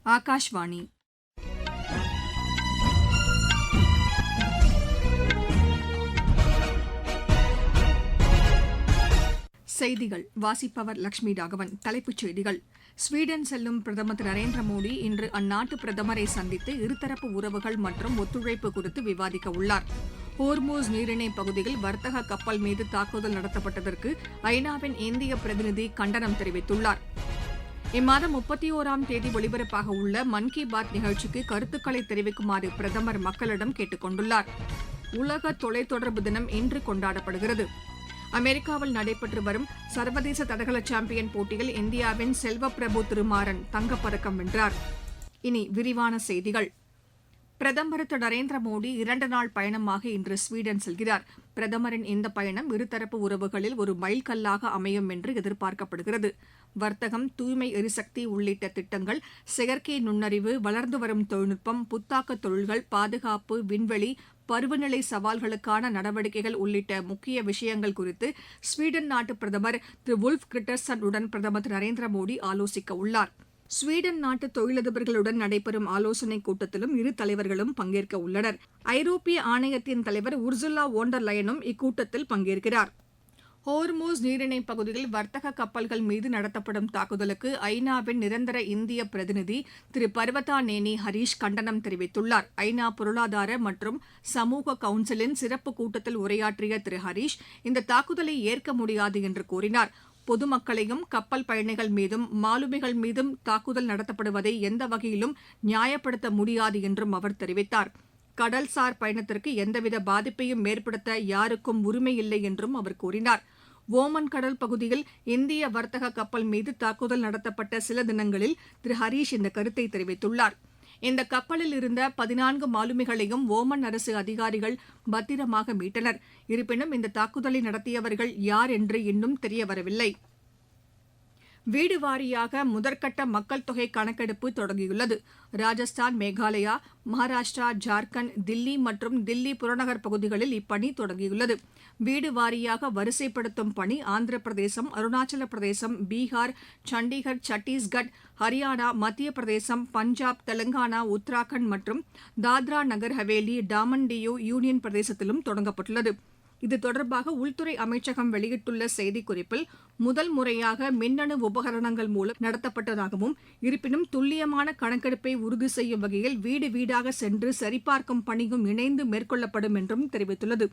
ஆகாஷ்வாணி. செய்திகள் வாசிப்பவர் லட்சுமி ராகவன். தலைப்புச் செய்திகள். ஸ்வீடன் செல்லும் பிரதமர் திரு நரேந்திர மோடி இன்று அந்நாட்டு பிரதமரை சந்தித்து இருதரப்பு உறவுகள் மற்றும் ஒத்துழைப்பு குறித்து விவாதிக்க உள்ளார். ஹோர்மூஸ் நீரிணை பகுதியில் வர்த்தக கப்பல் மீது தாக்குதல் நடத்தப்பட்டதற்கு ஐநாவின் இந்திய பிரதிநிதி கண்டனம் தெரிவித்துள்ளார். இம்மாதம் 31ஆம் தேதி ஒலிபரப்பாக உள்ள மன் கி பாத் நிகழ்ச்சிக்கு கருத்துக்களை தெரிவிக்குமாறு பிரதமர் மக்களிடம் கேட்டுக் கொண்டுள்ளார். உலக தொலைத்தொடர்பு தினம் இன்று கொண்டாடப்படுகிறது. அமெரிக்காவில் நடைபெற்று வரும் சர்வதேச தடகள சாம்பியன் போட்டியில் இந்தியாவின் செல்வப்பிரபு திருமாறன் தங்கப்பதக்கம் வென்றார். இனி விரிவான செய்திகள். பிரதமர் திரு நரேந்திர மோடி 2 நாள் பயணமாக இன்று ஸ்வீடன் செல்கிறார். பிரதமரின் இந்த பயணம் இருதரப்பு உறவுகளில் ஒரு மைல்கல்லாக அமையும் என்று எதிர்பார்க்கப்படுகிறது. வர்த்தகம், தூய்மை எரிசக்தி உள்ளிட்ட திட்டங்கள், செயற்கை நுண்ணறிவு, வளர்ந்து வரும் தொழில்நுட்பம், புத்தாக்க தொழில்கள், பாதுகாப்பு, விண்வெளி, பருவநிலை சவால்களுக்கான நடவடிக்கைகள் உள்ளிட்ட முக்கிய விஷயங்கள் குறித்து ஸ்வீடன் நாட்டு பிரதமர் திரு வுல்ஃப் கிரிட்டர்சன் உடன் பிரதமர் திரு நரேந்திர மோடி ஆலோசிக்க உள்ளார். ஸ்வீடன் நாட்டு தொழிலதிபர்களுடன் நடைபெறும் ஆலோசனைக் கூட்டத்திலும் இரு தலைவர்களும் பங்கேற்க உள்ளனர். ஐரோப்பிய ஆணையத்தின் தலைவர் உர்சுலா வோண்டர் லயனும் இக்கூட்டத்தில் பங்கேற்கிறார். ஹோர்மூஸ் நீரிணை பகுதியில் வர்த்தக கப்பல்கள் மீது நடத்தப்படும் தாக்குதலுக்கு ஐநாவின் நிரந்தர இந்திய பிரதிநிதி திரு பர்வதா நேனி ஹரீஷ் கண்டனம் தெரிவித்துள்ளார். ஐநா பொருளாதார மற்றும் சமூக கவுன்சிலின் சிறப்பு கூட்டத்தில் உரையாற்றிய திரு ஹரீஷ் இந்த தாக்குதலை ஏற்க முடியாது என்று கூறினார். பொதுமக்களையும் கப்பல் பயணிகள் மீதும் மாலுமிகள் மீதும் தாக்குதல் நடத்தப்படுவதை எந்த வகையிலும் நியாயப்படுத்த முடியாது என்றும் அவர் தெரிவித்தார். கடல்சார் பயணத்திற்கு எந்தவித பாதிப்பையும் ஏற்படுத்த யாருக்கும் உரிமையில்லை என்றும் அவர் கூறினார். ஓமன் கடல் பகுதியில் இந்திய வர்த்தக கப்பல் மீது தாக்குதல் நடத்தப்பட்ட சில தினங்களில் திரு ஹரீஷ் இந்த கருத்தை தெரிவித்துள்ளார். இந்த கப்பலில் இருந்த 14 மாலுமிகளையும் ஓமன் அரசு அதிகாரிகள் பத்திரமாக மீட்டனர். இருப்பினும் இந்த தாக்குதலை நடத்தியவர்கள் யார் என்று இன்னும் தெரியவரவில்லை. வீடு வாரியாக முதற்கட்ட மக்கள் தொகை கணக்கெடுப்பு தொடங்கியுள்ளது. ராஜஸ்தான், மேகாலயா, மகாராஷ்டிரா, ஜார்க்கண்ட், தில்லி மற்றும் தில்லி புறநகர் பகுதிகளில் இப்பணி தொடங்கியுள்ளது. வீடு வாரியாக வரிசைப்படுத்தும் பணி ஆந்திர பிரதேசம், அருணாச்சல பிரதேசம், பீகார், சண்டிகர், சத்தீஸ்கட், ஹரியானா, மத்திய பிரதேசம், பஞ்சாப், தெலங்கானா, உத்தராகண்ட் மற்றும் தாத்ரா நகர் ஹவேலி, டாமன் டியூ யூனியன் பிரதேசத்திலும் தொடங்கப்பட்டுள்ளது. இது தொடர்பாக உள்துறை அமைச்சகம் வெளியிட்டுள்ள செய்திக்குறிப்பில் முதல் முறையாக மின்னணு உபகரணங்கள் மூலம் நடத்தப்பட்டதாகவும், இருப்பினும் துல்லியமான கணக்கெடுப்பை உறுதி செய்யும் வகையில் வீடு வீடாக சென்று சரிபார்க்கும் பணியும் இணைந்து மேற்கொள்ளப்படும் என்றும் தெரிவித்துள்ளது.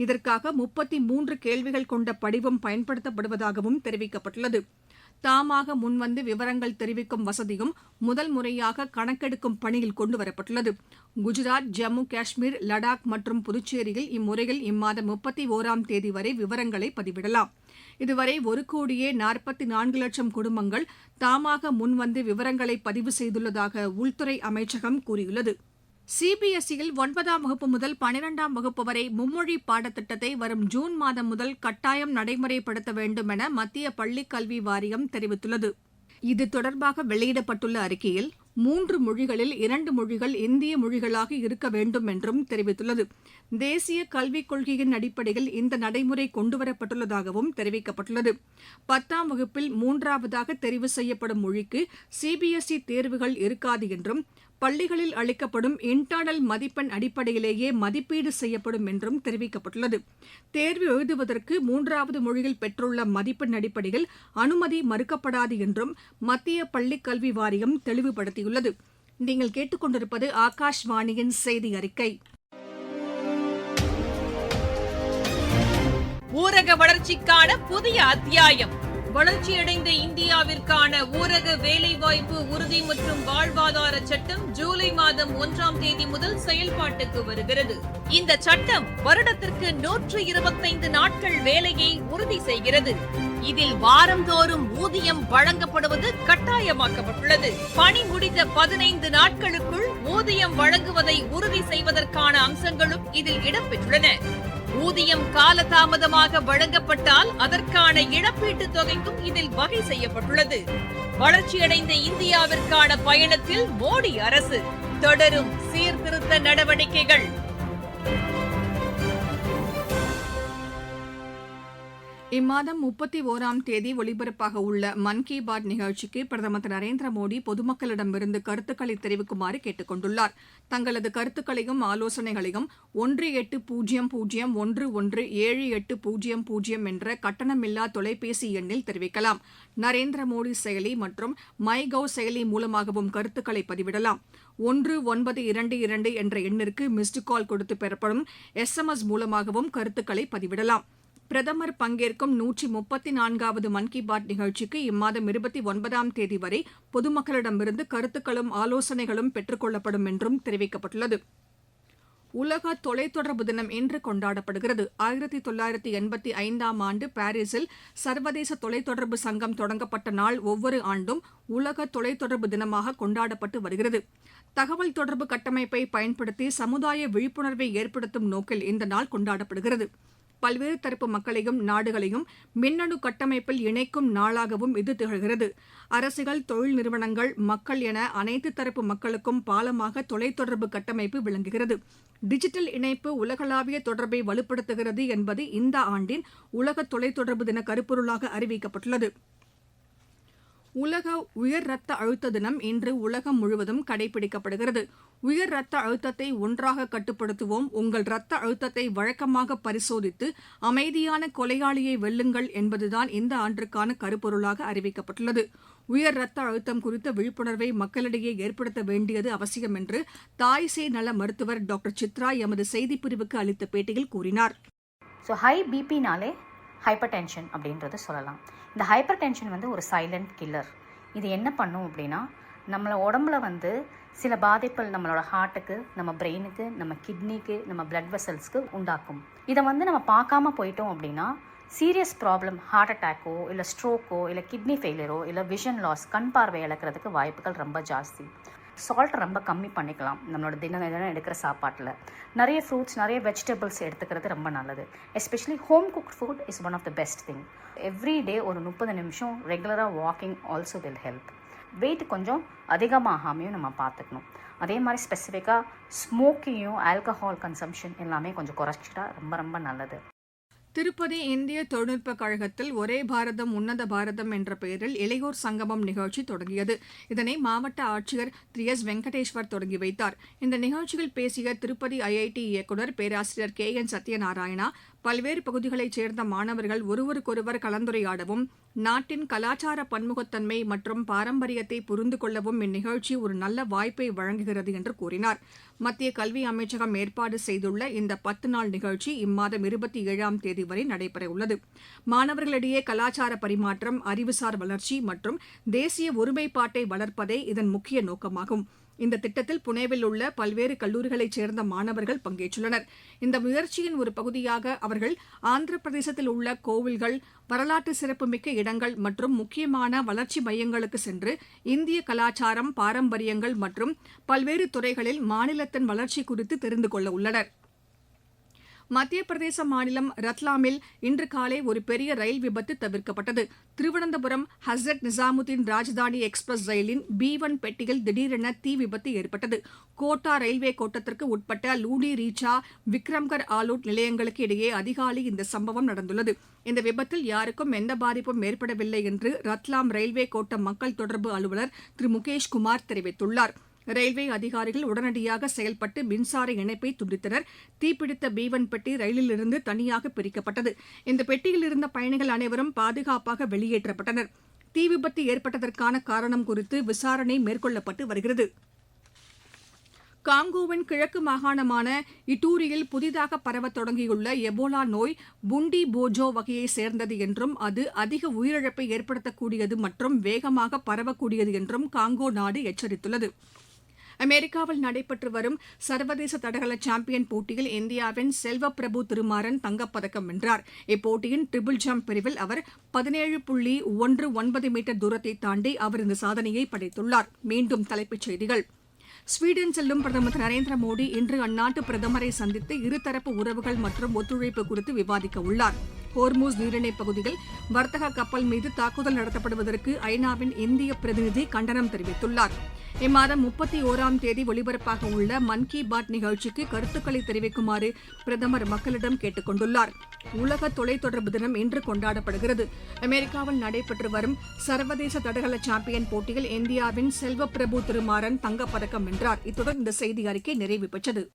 இதற்காக 33 கேள்விகள் கொண்ட படிவம் பயன்படுத்தப்படுவதாகவும் தெரிவிக்கப்பட்டுள்ளது. தாமாக முன்வந்து விவரங்கள் தெரிவிக்கும் வசதியும் முதல் முறையாக கணக்கெடுக்கும் பணியில் கொண்டுவரப்பட்டுள்ளது. குஜராத், ஜம்மு காஷ்மீர், லடாக் மற்றும் புதுச்சேரியில் இம்முறையில் இம்மாதம் 31ஆம் தேதி வரை விவரங்களை பதிவிடலாம். இதுவரை 1,44,00,000 குடும்பங்கள் தாமாக முன்வந்து விவரங்களை பதிவு செய்துள்ளதாக உள்துறை அமைச்சகம் கூறியுள்ளது. சிபிஎஸ்இயில் 9ஆம் வகுப்பு முதல் 12ஆம் வகுப்பு வரை மும்மொழி பாடத்திட்டத்தை வரும் ஜூன் மாதம் முதல் கட்டாயம் நடைமுறைப்படுத்த வேண்டும் என மத்திய பள்ளிக் கல்வி வாரியம் தெரிவித்துள்ளது. இது தொடர்பாக வெளியிடப்பட்டுள்ள அறிக்கையில் 3 மொழிகளில் 2 மொழிகள் இந்திய மொழிகளாக இருக்க வேண்டும் என்றும் தெரிவித்துள்ளது. தேசிய கல்விக் கொள்கையின் அடிப்படையில் இந்த நடைமுறை கொண்டுவரப்பட்டுள்ளதாகவும் தெரிவிக்கப்பட்டுள்ளது. 10ஆம் வகுப்பில் 3வது தெரிவு செய்யப்படும் மொழிக்கு சிபிஎஸ்இ தேர்வுகள் இருக்காது என்றும், பள்ளிகளில் அளிக்கப்படும் இன்டர்னல் மதிப்பெண் அடிப்படையிலேயே மதிப்பீடு செய்யப்படும் என்றும் தெரிவிக்கப்பட்டுள்ளது. தேர்வு எழுதுவதற்கு 3வது மொழியில் பெற்றுள்ள மதிப்பெண் அடிப்படையில் அனுமதி மறுக்கப்படாது என்றும் மத்திய பள்ளிக் கல்வி வாரியம் தெளிவுபடுத்தியுள்ளது. நீங்கள் கேட்டுக்கொண்டிருப்பது ஆகாஷ்வாணியின் செய்தி அறிக்கை. ஊரக வளர்ச்சிக்கான புதிய அத்தியாயம். வளர்ச்சியடைந்த இந்தியாவிற்கான ஊரக வேலைவாய்ப்பு உறுதி மற்றும் வாழ்வாதார சட்டம் ஜூலை மாதம் 1ஆம் தேதி முதல் செயல்பாட்டுக்கு வருகிறது. இந்த சட்டம் வருடத்திற்கு 125 நாட்கள் வேலையை உறுதி செய்கிறது. இதில் வாரந்தோறும் ஊதியம் வழங்கப்படுவது கட்டாயமாக்கப்பட்டுள்ளது. பணி முடிந்த 15 நாட்களுக்குள் ஊதியம் வழங்குவதை உறுதி செய்வதற்கான அம்சங்களும் இதில் இடம்பெற்றுள்ளன. ஊதியம் காலதாமதமாக வழங்கப்பட்டால் அதற்கான இழப்பீட்டுத் தொகைக்கும் இதில் வகை செய்யப்பட்டுள்ளது. வளர்ச்சியடைந்த இந்தியாவிற்கான பயணத்தில் மோடி அரசு தொடரும் சீர்திருத்த நடவடிக்கைகள். இம்மாதம் 31ஆம் தேதி ஒலிபரப்பாக உள்ள மன் கி பாத் நிகழ்ச்சிக்கு பிரதமர் திரு நரேந்திர மோடி பொதுமக்களிடமிருந்து கருத்துக்களை தெரிவிக்குமாறு கேட்டுக் கொண்டுள்ளார். தங்களது கருத்துக்களையும் ஆலோசனைகளையும் 1800117800 என்ற கட்டணமில்லா தொலைபேசி எண்ணில் தெரிவிக்கலாம். நரேந்திர மோடி செயலி மற்றும் மை கவ் செயலி மூலமாகவும் கருத்துக்களை பதிவிடலாம். 1922 என்ற எண்ணிற்கு மிஸ்டு கால் கொடுத்து பெறப்படும் SMS மூலமாகவும் கருத்துக்களை பதிவிடலாம். பிரதமர் பங்கேற்கும் 134வது மன் கி பாத் நிகழ்ச்சிக்கு இம்மாதம் 29ஆம் தேதி வரை பொதுமக்களிடமிருந்து கருத்துக்களும் ஆலோசனைகளும் பெற்றுக் கொள்ளப்படும் என்றும் தெரிவிக்கப்பட்டுள்ளது. உலக தொலைத்தொடர்பு தினம் இன்று கொண்டாடப்படுகிறது. 1985ஆம் ஆண்டு பாரிஸில் சர்வதேச தொலைத்தொடர்பு சங்கம் தொடங்கப்பட்ட நாள் ஒவ்வொரு ஆண்டும் உலக தொலைத்தொடர்பு தினமாக கொண்டாடப்பட்டு வருகிறது. தகவல் தொடர்பு கட்டமைப்பை பயன்படுத்தி சமுதாய விழிப்புணர்வை ஏற்படுத்தும் நோக்கில் இந்த நாள் கொண்டாடப்படுகிறது. பல்வேறு தரப்பு மக்களையும் நாடுகளையும் மின்னணு கட்டமைப்பில் இணைக்கும் நாளாகவும் இது திகழ்கிறது. அரசுகள், தொழில் நிறுவனங்கள், மக்கள் என அனைத்து தரப்பு மக்களுக்கும் பாலமாக தொலைத்தொடர்பு கட்டமைப்பு விளங்குகிறது. டிஜிட்டல் இணைப்பு உலகளாவிய தொடர்பை வலுப்படுத்துகிறது என்பது இந்த ஆண்டின் உலக தொலைத்தொடர்பு தின கருப்பொருளாக அறிவிக்கப்பட்டுள்ளது. உலக உயர் ரத்த அழுத்த தினம் இன்று உலகம் முழுவதும் கடைபிடிக்கப்படுகிறது. உயர் ரத்த அழுத்தத்தை ஒன்றாக கட்டுப்படுத்துவோம், உங்கள் ரத்த அழுத்தத்தை வழக்கமாக பரிசோதித்து அமைதியான கொலையாளியை வெல்லுங்கள் என்பதுதான் இந்த ஆண்டிற்கான கருப்பொருளாக அறிவிக்கப்பட்டுள்ளது. உயர் ரத்த அழுத்தம் குறித்த விழிப்புணர்வை மக்களிடையே ஏற்படுத்த வேண்டியது அவசியம் என்று தாய் சேய் நல மருத்துவர் டாக்டர் சித்ரா எமது செய்திப்பிரிவுக்கு அளித்த பேட்டியில் கூறினார். ஹை பிபினாலே ஹைப்பர் டென்ஷன் அப்படின்றது சொல்லலாம். இந்த ஹைப்பர் டென்ஷன் ஒரு சைலண்ட் கில்லர். இது என்ன பண்ணும் அப்படின்னா, நம்மளை உடம்புல சில பாதிப்புகள் நம்மளோட ஹார்ட்டுக்கு, நம்ம பிரெயினுக்கு, நம்ம கிட்னிக்கு, நம்ம பிளட் வெசல்ஸ்க்கு உண்டாக்கும். இதை நம்ம பார்க்காம போயிட்டோம் அப்படின்னா சீரியஸ் ப்ராப்ளம், ஹார்ட் அட்டாக்கோ இல்லை ஸ்ட்ரோக்கோ இல்லை கிட்னி ஃபெயிலியரோ இல்லை விஷன் லாஸ், கண் பார்வை இழக்கிறதுக்கு வாய்ப்புகள் ரொம்ப ஜாஸ்தி. சால்ட் ரொம்ப கம்மி பண்ணிக்கலாம் நம்மளோட தினம் எடுக்கிற சாப்பாட்டில். நிறைய ஃப்ரூட்ஸ், நிறைய வெஜிடபிள்ஸ் எடுத்துக்கிறது ரொம்ப நல்லது. Especially home cooked food is one of the best thing. Every day ஒரு 30 நிமிஷம் ரெகுலராக walking also will help. Weight கொஞ்சம் அதிகமாகாமையும் நம்ம பார்த்துக்கணும். அதே மாதிரி ஸ்பெசிஃபிக்காக ஸ்மோக்கிங்கும் ஆல்கஹால் கன்சம்ஷன் எல்லாமே கொஞ்சம் குறைச்சிட்டா ரொம்ப ரொம்ப நல்லது. திருப்பதி இந்திய தொழில்நுட்ப கழகத்தில் ஒரே பாரதம் உன்னத பாரதம் என்ற பெயரில் இளையோர் சங்கமம் நிகழ்ச்சி தொடங்கியது. இதனை மாவட்ட ஆட்சியர் திரு எஸ் வெங்கடேஸ்வர் தொடங்கி வைத்தார். இந்த நிகழ்ச்சியில் பேசிய திருப்பதி IIT இயக்குநர் பேராசிரியர் KN சத்யநாராயணா, பல்வேறு பகுதிகளைச் சேர்ந்த மாணவர்கள் ஒருவருக்கொருவர் கலந்துரையாடவும், நாட்டின் கலாச்சார பன்முகத்தன்மை மற்றும் பாரம்பரியத்தை புரிந்து கொள்ளவும் இந்நிகழ்ச்சி ஒரு நல்ல வாய்ப்பை வழங்குகிறது என்று கூறினார். மத்திய கல்வி அமைச்சகம் ஏற்பாடு செய்துள்ள இந்த 10 நாள் நிகழ்ச்சி இம்மாதம் 27ஆம் தேதி வரை நடைபெறவுள்ளது. மாணவர்களிடையே கலாச்சார பரிமாற்றம், அறிவுசார் வளர்ச்சி மற்றும் தேசிய ஒருமைப்பாட்டை வளர்ப்பதே இதன் முக்கிய நோக்கமாகும். இந்த திட்டத்தில் புனேவில் உள்ள பல்வேறு கல்லூரிகளைச் சேர்ந்த மாணவர்கள் பங்கேற்றுள்ளனர். இந்த முயற்சியின் ஒரு பகுதியாக அவர்கள் ஆந்திர பிரதேசத்தில் உள்ள கோவில்கள், வரலாற்று சிறப்புமிக்க இடங்கள் மற்றும் முக்கியமான வளர்ச்சி மையங்களுக்கு சென்று இந்திய கலாச்சாரம், பாரம்பரியங்கள் மற்றும் பல்வேறு துறைகளில் மாநிலத்தின் வளர்ச்சி குறித்து தெரிந்து கொள்ள உள்ளனர். மத்திய பிரதேச மாநிலம் ரத்லாமில் இன்று காலை ஒரு பெரிய ரயில் விபத்து தவிர்க்கப்பட்டது. திருவனந்தபுரம் ஹஸ்ரத் நிசாமுதீன் ராஜதானி எக்ஸ்பிரஸ் ரயிலின் B1 பெட்டியில் திடீரென தீ விபத்து ஏற்பட்டது. கோட்டா ரயில்வே கோட்டத்திற்கு உட்பட்ட லூனி ரீச்சா, விக்ரம்கர் ஆலூட் நிலையங்களுக்கு இடையே அதிகாலை இந்த சம்பவம் நடந்துள்ளது. இந்த விபத்தில் யாருக்கும் எந்த பாதிப்பும் ஏற்படவில்லை என்று ரத்லாம் ரயில்வே கோட்ட மக்கள் தொடர்பு அலுவலர் திரு முகேஷ் குமார் தெரிவித்துள்ளார். ரயில்வே அதிகாரிகள் உடனடியாக செயல்பட்டு மின்சார இணைப்பை துண்டித்தனர். தீப்பிடித்த B1 பெட்டி ரயிலிலிருந்து தனியாக பிரிக்கப்பட்டது. இந்த பெட்டியில் இருந்த பயணிகள் அனைவரும் பாதுகாப்பாக வெளியேற்றப்பட்டனர். தீ விபத்து ஏற்பட்டதற்கான காரணம் குறித்து விசாரணை மேற்கொள்ளப்பட்டு வருகிறது. காங்கோவின் கிழக்கு மாகாணமான இட்டூரியில் புதிதாக பரவத் தொடங்கியுள்ள எபோலா நோய் புண்டி போஜோ வகையை சேர்ந்தது என்றும் அது அதிக உயிரிழப்பை ஏற்படுத்தக்கூடியது மற்றும் வேகமாக பரவக்கூடியது என்றும் காங்கோ நாடு எச்சரித்துள்ளது. அமெரிக்காவில் நடைபெற்று வரும் சர்வதேச தடகள சாம்பியன் போட்டியில் இந்தியாவின் செல்வப்பிரபு திருமாறன் தங்கப்பதக்கம் வென்றார். இப்போட்டியின் ட்ரிபிள் ஜம்ப் பிரிவில் அவர் 17.19 மீட்டர் தூரத்தை தாண்டி அவர் இந்த சாதனையை படைத்துள்ளார். மீண்டும் தலைப்புச் செய்திகள். ஸ்வீடன் செல்லும் பிரதமர் திரு நரேந்திர மோடி இன்று அந்நாட்டு பிரதமரை சந்தித்து இருதரப்பு உறவுகள் மற்றும் ஒத்துழைப்பு குறித்து விவாதிக்க உள்ளார். ஹோர்மூஸ் நீரிணைப் பகுதியில் வர்த்தக கப்பல் மீது தாக்குதல் நடத்தப்படுவதற்கு ஐநாவின் இந்திய பிரதிநிதி கண்டனம் தெரிவித்துள்ளார். இம்மாதம் 31ஆம் தேதி ஒலிபரப்பாக உள்ள மன் கி பாத் நிகழ்ச்சிக்கு கருத்துக்களை தெரிவிக்குமாறு பிரதமர் மக்களிடம் கேட்டுக் கொண்டுள்ளார். உலக தொலைத்தொடர்பு தினம் இன்று கொண்டாடப்படுகிறது. அமெரிக்காவில் நடைபெற்று வரும் சர்வதேச தடகள சாம்பியன் போட்டியில் இந்தியாவின் செல்வப்பிரபு திருமாறன் தங்கப்பதக்கம் வென்றார். இத்துடன் இந்த செய்தி அறிக்கை நிறைவு பெற்றது.